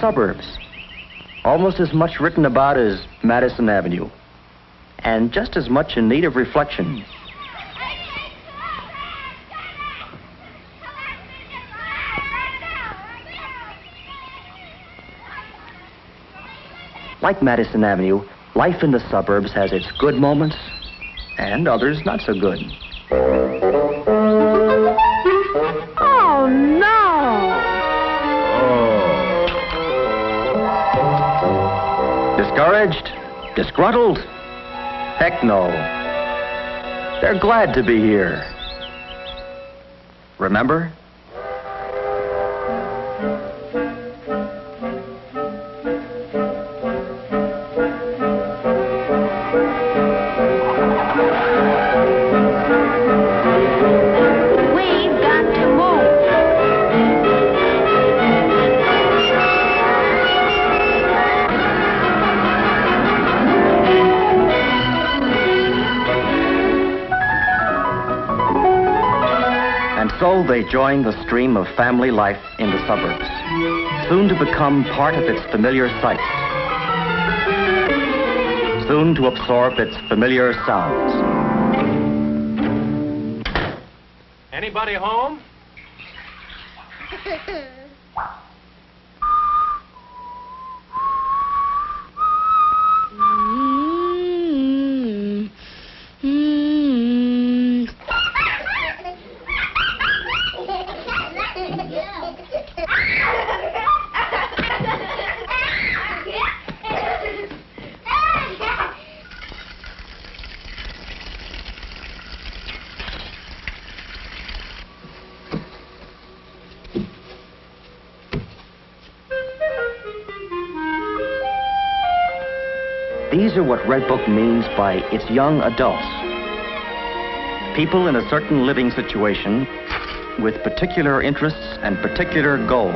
suburbs. Almost as much written about as Madison Avenue. And just as much in need of reflection. Like Madison Avenue, life in the suburbs has its good moments and others not so good. Oh, no! Discouraged? Disgruntled? Heck no. They're glad to be here. Remember? So they join the stream of family life in the suburbs, soon to become part of its familiar sights, soon to absorb its familiar sounds. Anybody home? These are what Red Book means by its young adults. People in a certain living situation with particular interests and particular goals.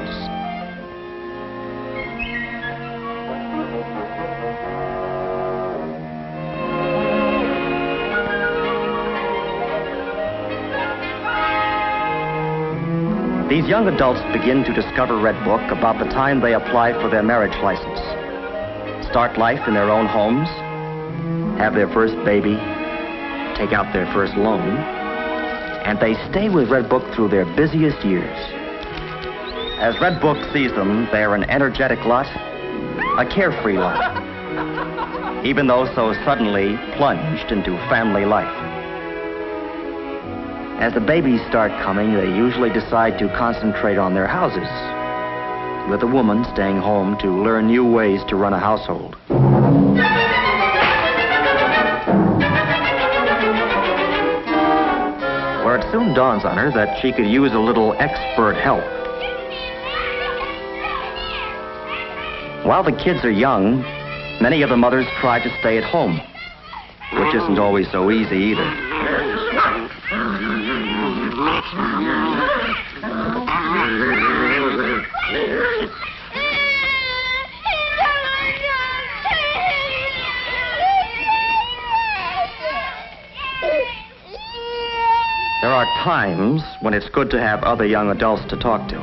These young adults begin to discover Red Book about the time they apply for their marriage license. Start life in their own homes, have their first baby, take out their first loan, and they stay with Red Book through their busiest years. As Red Book sees them, they're an energetic lot, a carefree lot, even though so suddenly plunged into family life. As the babies start coming, they usually decide to concentrate on their houses, with the woman staying home to learn new ways to run a household. Where it soon dawns on her that she could use a little expert help. While the kids are young, many of the mothers try to stay at home, which isn't always so easy either. There are times when it's good to have other young adults to talk to.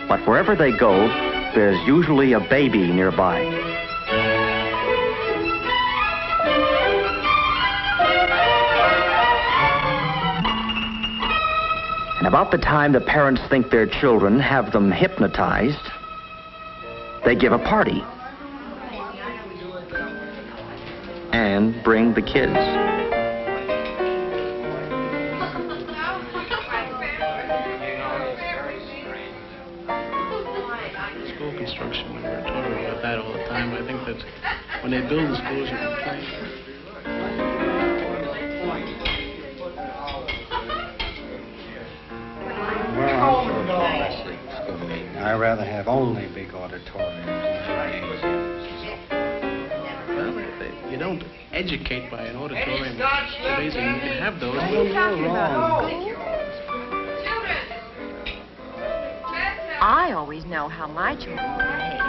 But wherever they go, there's usually a baby nearby. And about the time the parents think their children have them hypnotized, they give a party and bring the kids. School construction, we were talking about that all the time. I think that when they build the schools, you can play. I'd rather have only big auditoriums. Well, you don't educate by an auditorium. Basically, you can have those. You're wrong. I always know how my children will behave.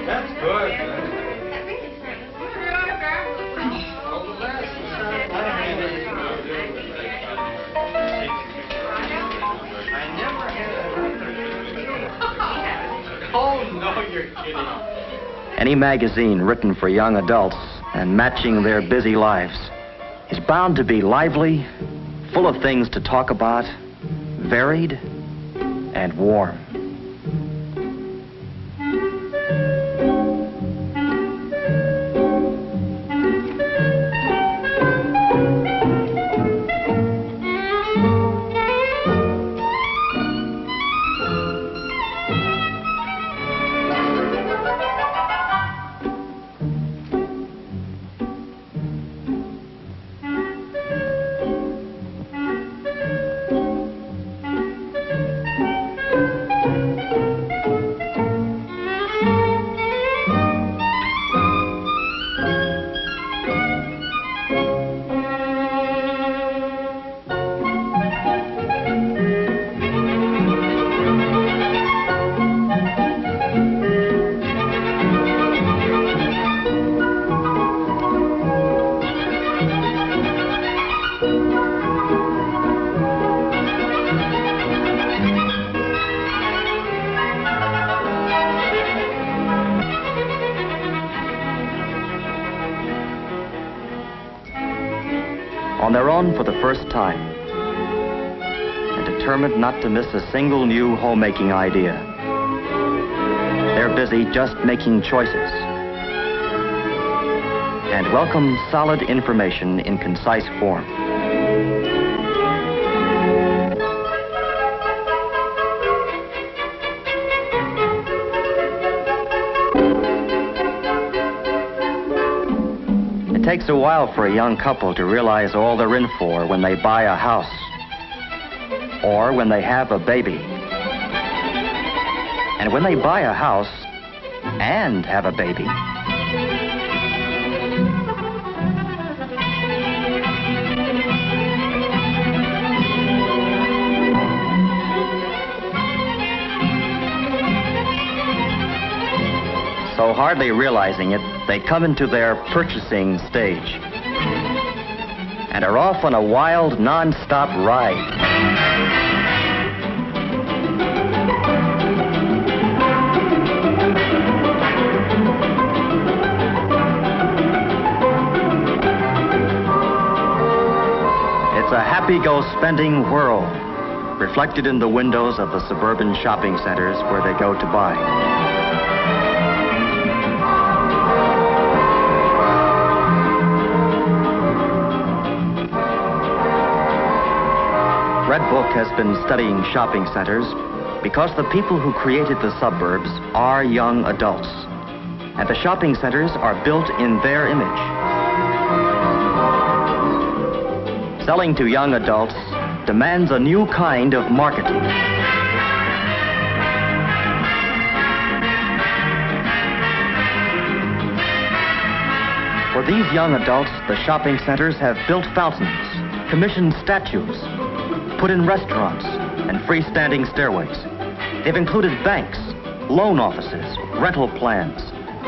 That's good. Oh, no, you're kidding. Any magazine written for young adults and matching their busy lives is bound to be lively, full of things to talk about, varied, and warm. On their own for the first time, and determined not to miss a single new homemaking idea. They're busy just making choices and welcome solid information in concise form. It takes a while for a young couple to realize all they're in for when they buy a house or when they have a baby. And when they buy a house and have a baby, so hardly realizing it, they come into their purchasing stage and are off on a wild, non-stop ride. It's a happy-go-spending whirl, reflected in the windows of the suburban shopping centers where they go to buy. Red Book has been studying shopping centers because the people who created the suburbs are young adults, and the shopping centers are built in their image. Selling to young adults demands a new kind of marketing. For these young adults, the shopping centers have built fountains, commissioned statues, put in restaurants and freestanding stairways. They've included banks, loan offices, rental plans,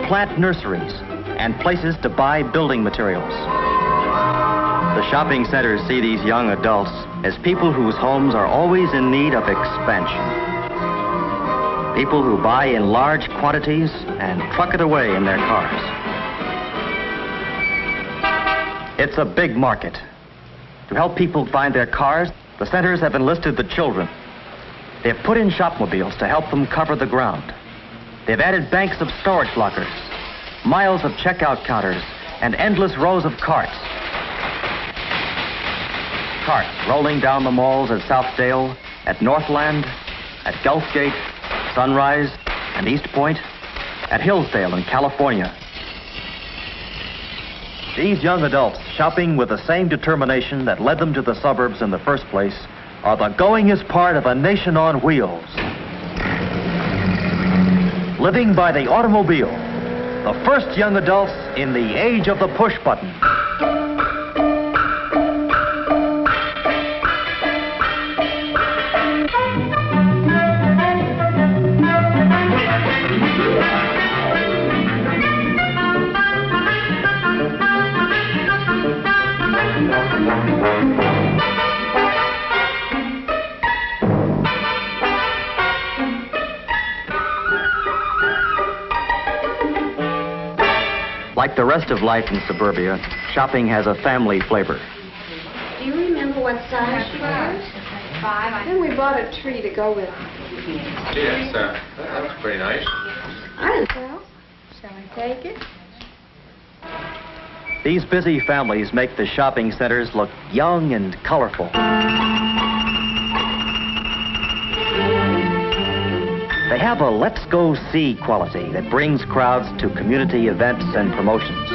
plant nurseries, and places to buy building materials. The shopping centers see these young adults as people whose homes are always in need of expansion. People who buy in large quantities and truck it away in their cars. It's a big market. To help people find their cars, the centers have enlisted the children. They've put in shopmobiles to help them cover the ground. They've added banks of storage lockers, miles of checkout counters, and endless rows of carts. Carts rolling down the malls at Southdale, at Northland, at Gulfgate, Sunrise, and East Point, at Hillsdale in California. These young adults, shopping with the same determination that led them to the suburbs in the first place, are the goingest part of a nation on wheels. Living by the automobile, the first young adults in the age of the push button. Like the rest of life in suburbia, shopping has a family flavor. Do you remember what size she was? 5. Then we bought a tree to go with it. Yes, that was pretty nice. I didn't tell. Shall I take it? These busy families make the shopping centers look young and colorful. They have a let's go see quality that brings crowds to community events and promotions.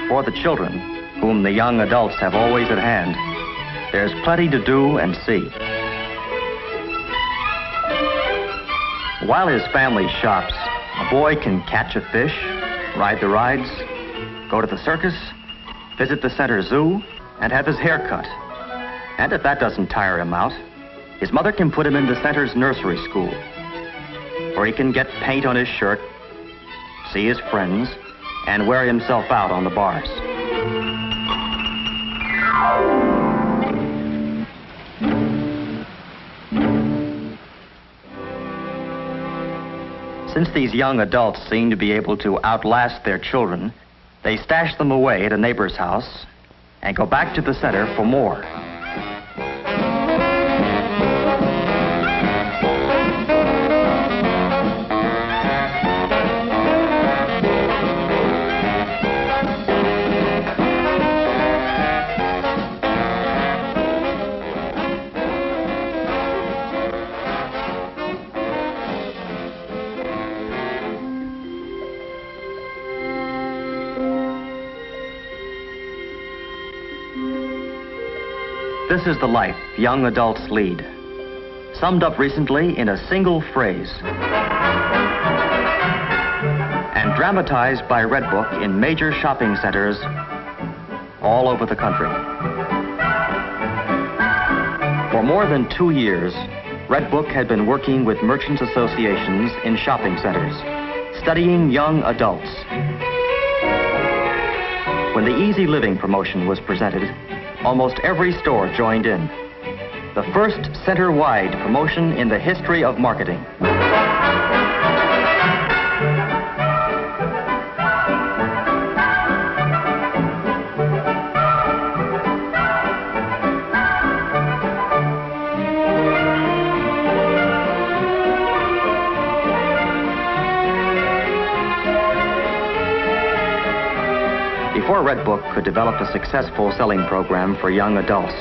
For the children, whom the young adults have always at hand, there's plenty to do and see. While his family shops, a boy can catch a fish, ride the rides, go to the circus, visit the center zoo, and have his hair cut. And if that doesn't tire him out, his mother can put him in the center's nursery school, where he can get paint on his shirt, see his friends, and wear himself out on the bars. Since these young adults seem to be able to outlast their children, they stash them away at a neighbor's house and go back to the center for more. This is the life young adults lead, summed up recently in a single phrase, and dramatized by Redbook in major shopping centers all over the country. For more than 2 years, Redbook had been working with merchants' associations in shopping centers, studying young adults. When the Easy Living promotion was presented, almost every store joined in. The first center-wide promotion in the history of marketing. Before Redbook could develop a successful selling program for young adults,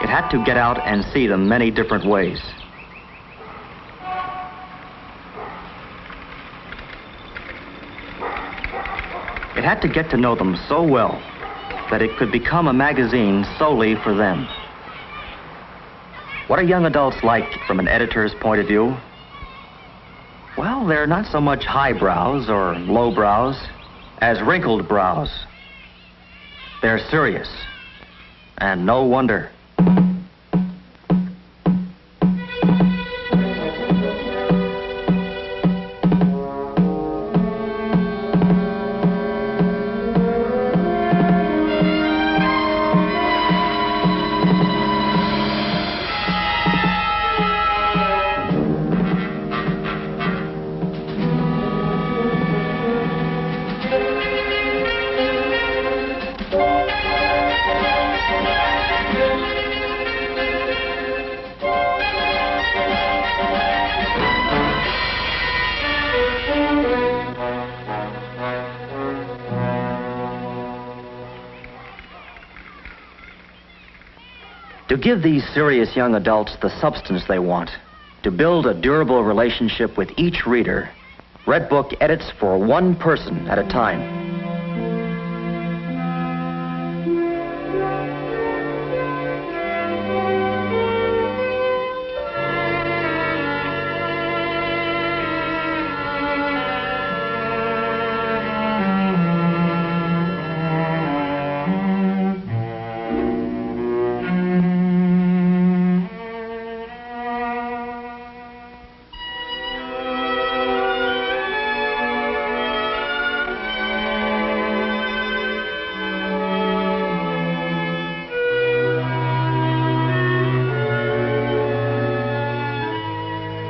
it had to get out and see them many different ways. It had to get to know them so well that it could become a magazine solely for them. What are young adults like from an editor's point of view? Well, they're not so much highbrows or lowbrows as wrinkled brows. They're serious, and no wonder. To give these serious young adults the substance they want, to build a durable relationship with each reader, Redbook edits for one person at a time.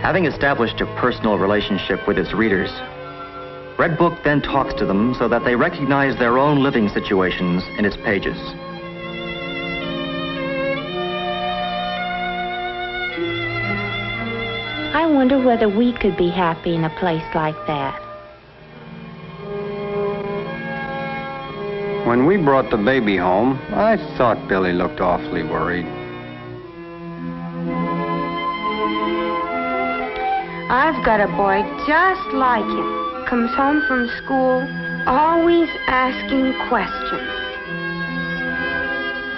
Having established a personal relationship with its readers, Red Book then talks to them so that they recognize their own living situations in its pages. I wonder whether we could be happy in a place like that. When we brought the baby home, I thought Billy looked awfully worried. I've got a boy just like him. Comes home from school, always asking questions.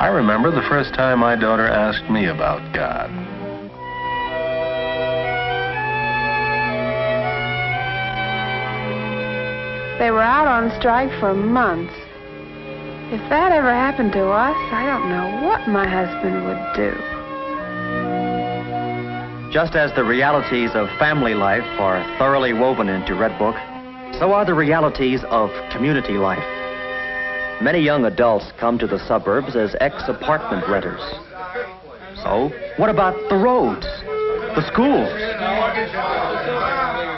I remember the first time my daughter asked me about God. They were out on strike for months. If that ever happened to us, I don't know what my husband would do. Just as the realities of family life are thoroughly woven into Red Book, so are the realities of community life. Many young adults come to the suburbs as ex-apartment renters. So, what about the roads, the schools?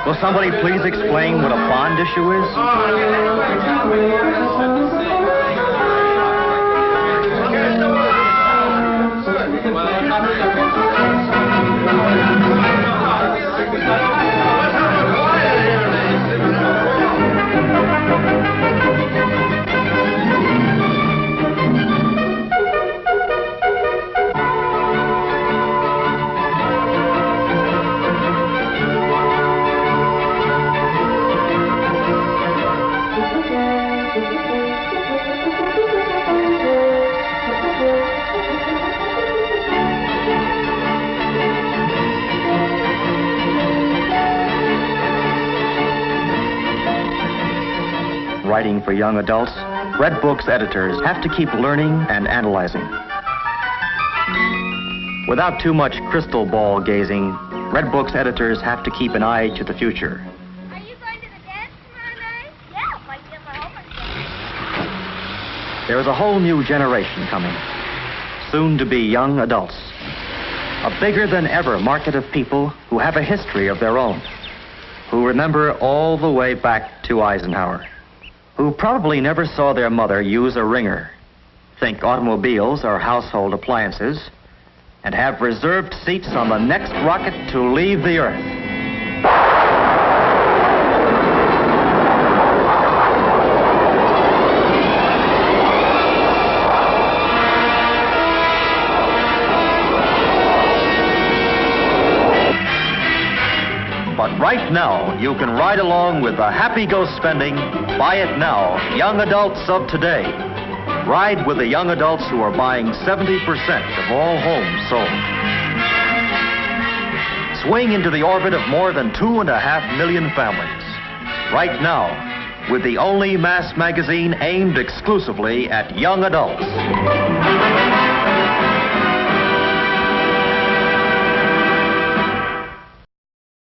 Will somebody please explain what a bond issue is? Writing for young adults, Red Book's editors have to keep learning and analyzing. Without too much crystal ball gazing, Red Book's editors have to keep an eye to the future. Are you going to the dance tomorrow night? Yeah, if I get my homework done. There is a whole new generation coming, soon to be young adults. A bigger than ever market of people who have a history of their own, who remember all the way back to Eisenhower, who probably never saw their mother use a ringer, think automobiles are household appliances, and have reserved seats on the next rocket to leave the Earth. But right now, you can ride along with the happy go spending, buy it now, young adults of today. Ride with the young adults who are buying 70% of all homes sold. Swing into the orbit of more than 2.5 million families. Right now, with the only mass magazine aimed exclusively at young adults.